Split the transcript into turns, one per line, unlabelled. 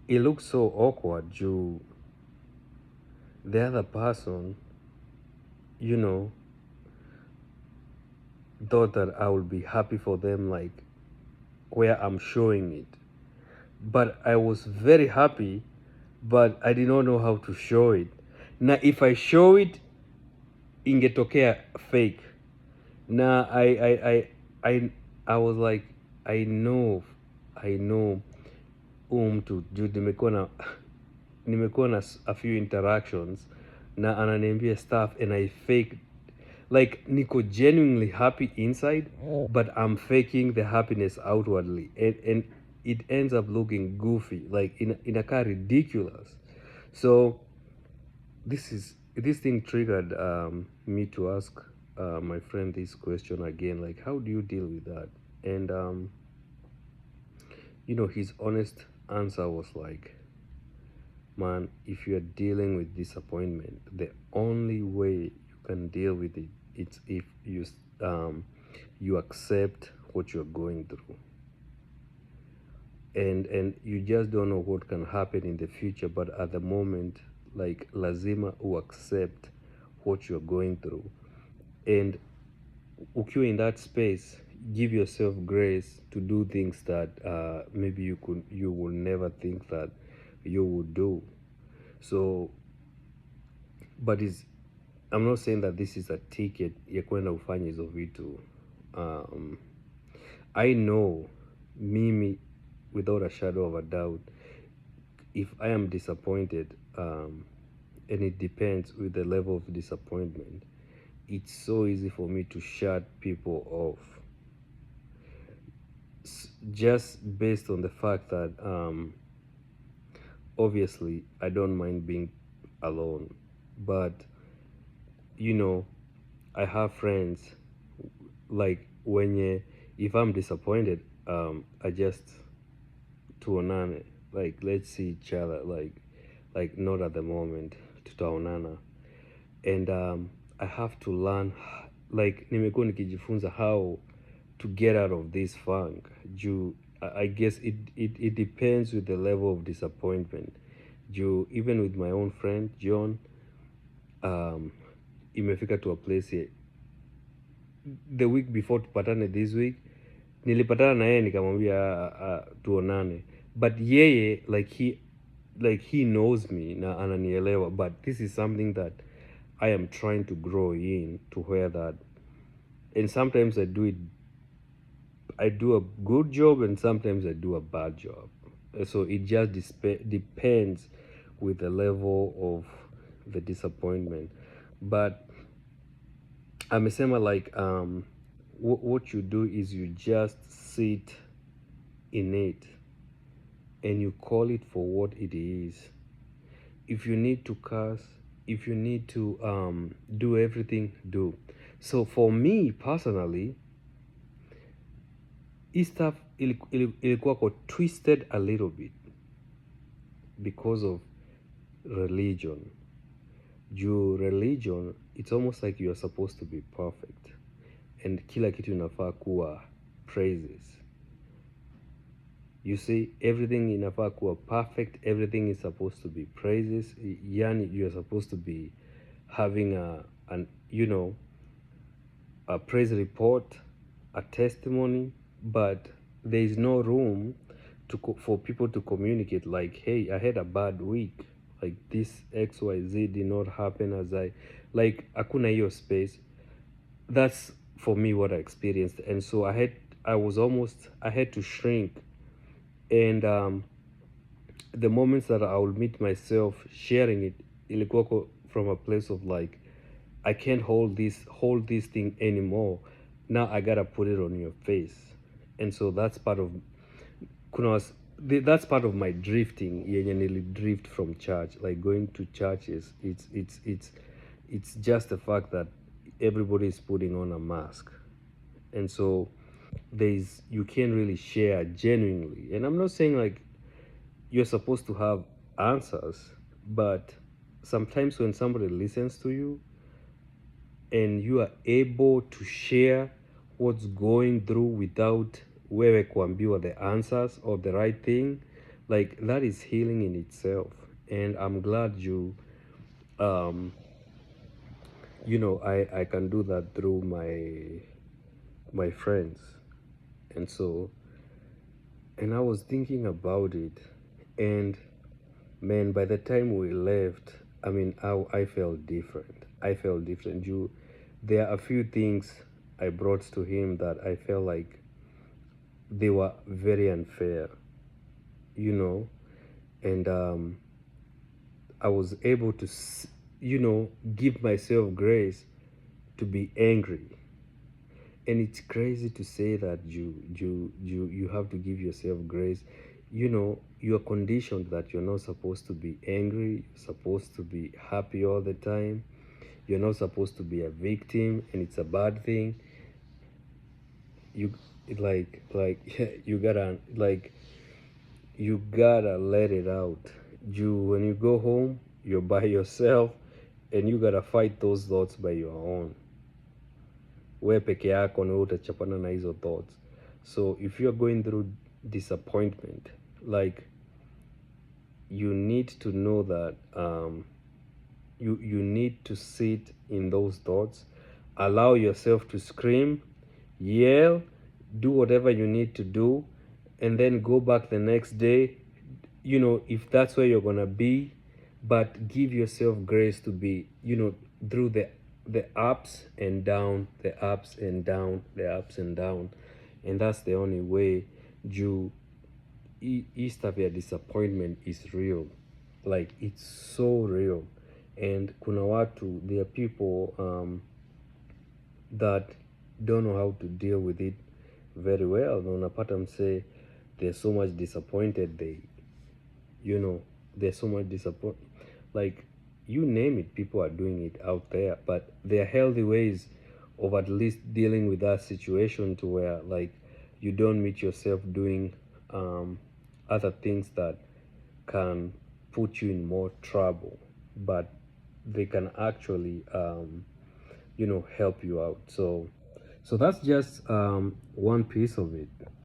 it looks so awkward. The other person, you know, thought that I would be happy for them, like where I'm showing it. But I was very happy, but I did not know how to show it. Now, if I show it, ingetokea fake. Now, I was like, I know mtu juu nimekuwa na a few interactions na ananiambia stuff and I fake, like niko genuinely happy inside, but I'm faking the happiness outwardly, and it ends up looking goofy, like inakaa ridiculous. So this thing triggered me to ask my friend this question again, like how do you deal with that? And his honest answer was like, man, if you're dealing with disappointment, the only way you can deal with it, it's if you accept what you're going through, and you just don't know what can happen in the future, but at the moment, like lazima u accept what you're going through, and ukiwa in that space, give yourself grace to do things that maybe you will never think that you would do. So, but I'm not saying that this is a ticket ya kwenda ufanye hizo vitu. I know mimi, without a shadow of a doubt, if I am disappointed, and it depends with the level of disappointment, it's so easy for me to shut people off, just based on the fact that obviously I don't mind being alone, but I have friends, like if I'm disappointed, I just tuonane, like let's see each other, like not at the moment, tutaonana. And I have to learn, like nimekuwa nikijifunza how to get out of this funk. I guess it depends with the level of disappointment. Even with my own friend John, imefika to a place here, the week before tupatane this week, nilipatana na yeye nikamwambia tuonane, but yeye like he knows me na ananielewa, but this is something that I am trying to grow in, to where that, and sometimes I do a good job, and sometimes I do a bad job. So it just depends with the level of the disappointment. But amesema like what you do is you just sit in it and you call it for what it is. If you need to curse, if you need to do everything, do. So for me personally, hii stuff ilikuwa twisted a little bit because of religion. Religion, it's almost like you are supposed to be perfect, and kila kitu inafaa kuwa praises. You see, everything inafaa kuwa perfect, everything is supposed to be praises. Yani, you're supposed to be having a praise report, a testimony, but there is no room for people to communicate like, hey, I had a bad week, like this XYZ did not happen as like hakuna hiyo space. That's for me what I experienced, and so I had to shrink, and the moments that I would meet myself sharing it, ilikuwa from a place of like, I can't hold this thing anymore. Now I gotta put it on your face. And so that's part of my drifting. Yenye nilidrift from church, like going to churches. It's just the fact that everybody is putting on a mask, and so you can't really share genuinely. And I'm not saying like you're supposed to have answers, but sometimes when somebody listens to you and you are able to share what's going through without wewe kuambiwa the answers or the right thing, like that is healing in itself. And I'm glad um I can do that through my friends. And so, and I was thinking about it, and man, by the time we left, I mean, I felt different. I felt different. There are a few things I brought to him that I felt like they were very unfair, you know, and I was able to, give myself grace to be angry. And it's crazy to say that you have to give yourself grace. You're conditioned that you're not supposed to be angry, you're supposed to be happy all the time. You're not supposed to be a victim, and it's a bad thing. You you gotta let it out. When you go home, you're by yourself, and you gotta fight those thoughts by your own. We peke yako ndio utachapana na hizo thoughts. So if you're going through disappointment, like, you need to know that you need to sit in those thoughts, allow yourself to scream, yell, do whatever you need to do, and then go back the next day, if that's where you're gonna be. But give yourself grace to be, through the ups and down, the ups and down, the ups and down. And that's the only way. you East of your disappointment is real. Like, it's so real. And kuna watu, there are people that don't know how to deal with it very well. Na unapata mse, they're so much disappointed, they're so much disappointed. Like, you name it, people are doing it out there. But there are healthy ways of at least dealing with that situation, to where, like, you don't meet yourself doing other things that can put you in more trouble, but they can actually help you out. So that's just one piece of it.